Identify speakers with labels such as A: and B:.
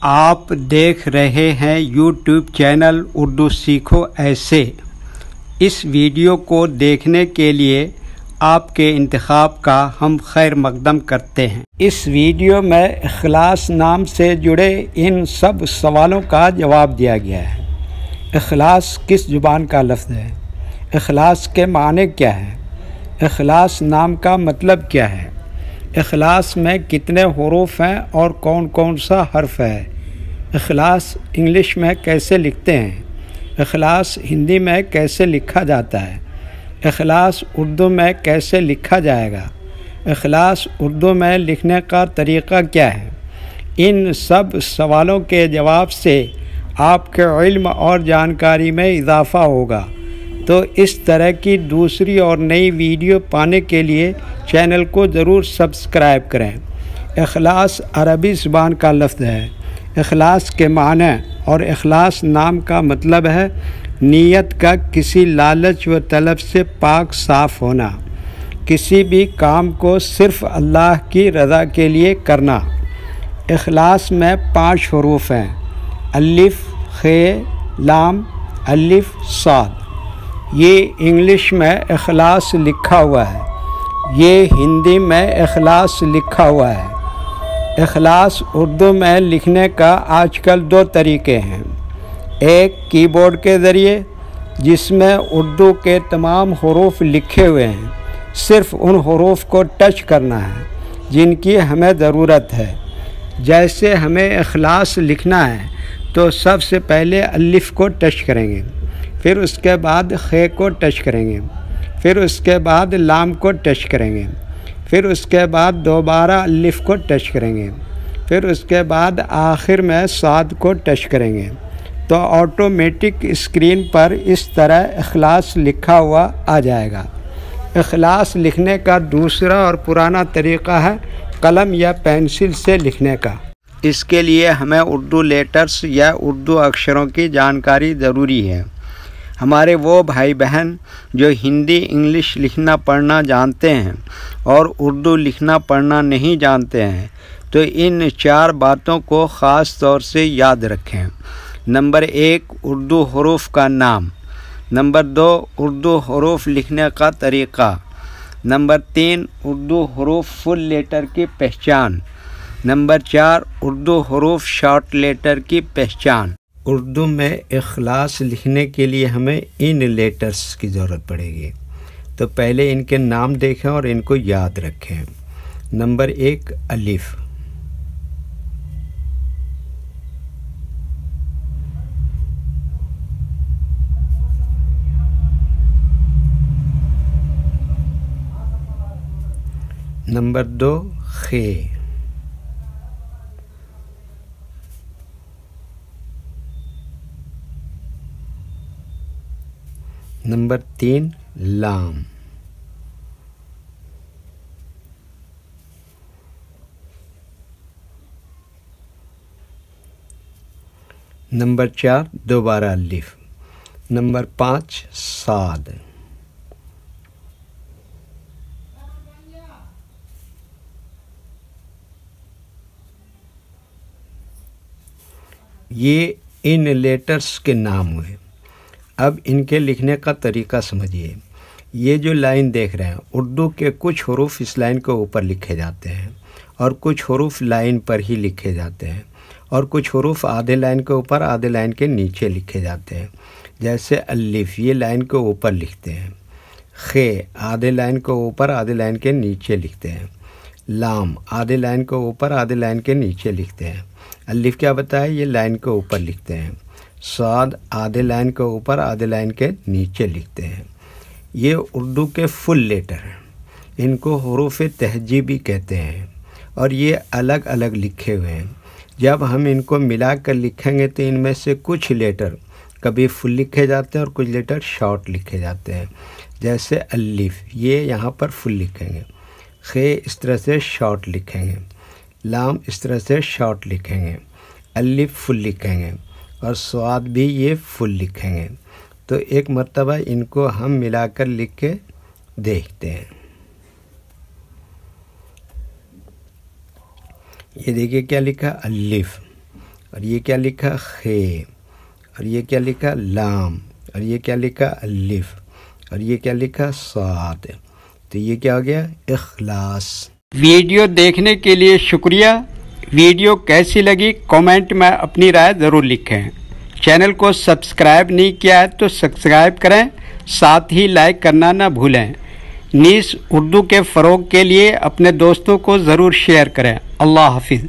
A: آپ دیکھ رہے ہیں یوٹیوب چینل اردو سیکھو ایسے۔ اس ویڈیو کو دیکھنے کے لیے آپ کے انتخاب کا ہم خیر مقدم کرتے ہیں۔ اس ویڈیو میں اخلاص نام سے جڑے ان سب سوالوں کا جواب دیا گیا ہے۔ اخلاص کس زبان کا لفظ ہے؟ اخلاص کے معنی کیا ہے؟ اخلاص نام کا مطلب کیا ہے؟ اخلاص میں کتنے حروف ہیں اور کون کون سا حرف ہے؟ اخلاص انگلش میں کیسے لکھتے ہیں؟ اخلاص ہندی میں کیسے لکھا جاتا ہے؟ اخلاص اردو میں کیسے لکھا جائے گا؟ اخلاص اردو میں لکھنے کا طریقہ کیا ہے؟ ان سب سوالوں کے جواب سے آپ کے علم اور جانکاری میں اضافہ ہوگا۔ تو اس طرح کی دوسری اور نئی ویڈیو پانے کے لیے چینل کو ضرور سبسکرائب کریں۔ اخلاص عربی زبان کا لفظ ہے۔ اخلاص کے معنی اور اخلاص نام کا مطلب ہے نیت کا کسی لالچ و طلب سے پاک صاف ہونا، کسی بھی کام کو صرف اللہ کی رضا کے لیے کرنا۔ اخلاص میں 5 حروف ہیں: الف، خ، لام، الف، صاد۔ یہ انگلش میں اخلاص لکھا ہوا ہے، یہ ہندی میں اخلاص لکھا ہوا ہے۔ اخلاص اردو میں لکھنے کا آج کل 2 طریقے ہیں۔ ایک کی بورڈ کے ذریعے، جس میں اردو کے تمام حروف لکھے ہوئے ہیں، صرف ان حروف کو ٹچ کرنا ہے جن کی ہمیں ضرورت ہے۔ جیسے ہمیں اخلاص لکھنا ہے تو سب سے پہلے الف کو ٹچ کریں گے، پھر اس کے بعد خ کو ٹچ کریں گے، پھر اس کے بعد لام کو ٹچ کریں گے، پھر اس کے بعد دوبارہ الف کو ٹچ کریں گے، پھر اس کے بعد آخر میں صاد کو ٹچ کریں گے، تو آٹومیٹک اسکرین پر اس طرح اخلاص لکھا ہوا آ جائے گا۔ اخلاص لکھنے کا دوسرا اور پرانا طریقہ ہے قلم یا پینسل سے لکھنے کا۔ اس کے لیے ہمیں اردو لیٹرز یا اردو اکشروں کی جانکاری ضروری ہے۔ ہمارے وہ بھائی بہن جو ہندی انگلش لکھنا پڑھنا جانتے ہیں اور اردو لکھنا پڑھنا نہیں جانتے ہیں تو ان 4 باتوں کو خاص طور سے یاد رکھیں۔ نمبر 1، اردو حروف کا نام۔ نمبر 2، اردو حروف لکھنے کا طریقہ۔ نمبر 3، اردو حروف فل لیٹر کی پہچان۔ نمبر 4، اردو حروف شارٹ لیٹر کی پہچان۔ اردو میں اخلاص لکھنے کے لیے ہمیں ان لیٹرز کی ضرورت پڑے گی، تو پہلے ان کے نام دیکھیں اور ان کو یاد رکھیں۔ نمبر 1، الف۔ نمبر 2، خ۔ نمبر 3، لام۔ نمبر 4، دوبارہ الف۔ نمبر 5، صاد۔ یہ ان لیٹرز کے نام ہوئے۔ اب ان کے لکھنے کا طریقہ سمجھیے۔ یہ جو لائن دیکھ رہے ہیں، اردو کے کچھ حروف اس لائن کے اوپر لکھے جاتے ہیں اور کچھ حروف لائن پر ہی لکھے جاتے ہیں اور کچھ حروف آدھے لائن کے اوپر آدھے لائن کے نیچے لکھے جاتے ہیں۔ جیسے الف، یہ لائن کے اوپر لکھتے ہیں۔ خ، آدھے لائن کے اوپر آدھے لائن کے نیچے لکھتے ہیں۔ لام، آدھے لائن کے اوپر آدھے لائن کے نیچے لکھتے ہیں۔ الف کیا بتایا؟ یہ لائن کے اوپر لکھتے ہیں۔ صاد، آدھے لائن کے اوپر آدھے لائن کے نیچے لکھتے ہیں۔ یہ اردو کے فل لیٹر ہیں، ان کو حروف تہجیبی کہتے ہیں اور یہ الگ الگ لکھے ہوئے ہیں۔ جب ہم ان کو ملا کر لکھیں گے تو ان میں سے کچھ لیٹر کبھی فل لکھے جاتے ہیں اور کچھ لیٹر شارٹ لکھے جاتے ہیں۔ جیسے الف، یہ یہاں پر فل لکھیں گے۔ خ اس طرح سے شارٹ لکھیں گے۔ لام اس طرح سے شارٹ لکھیں گے۔ الف فل لکھیں گے اور صاد بھی یہ فل لکھیں گے۔ تو ایک مرتبہ ان کو ہم ملا کر لکھ کے دیکھتے ہیں۔ یہ دیکھیے کیا لکھا، الف، اور یہ کیا لکھا خے، اور یہ کیا لکھا لام، اور یہ کیا لکھا الف، اور یہ کیا لکھا صاد. تو یہ کیا ہو گیا اخلاص. ویڈیو دیکھنے کے لیے شکریہ. ویڈیو کیسی لگی کامنٹ میں اپنی رائے ضرور لکھیں. چینل کو سبسکرائب نہیں کیا ہے تو سبسکرائب کریں، ساتھ ہی لائک کرنا نہ بھولیں. نیز اردو کے فروغ کے لیے اپنے دوستوں کو ضرور شیئر کریں. اللہ حافظ.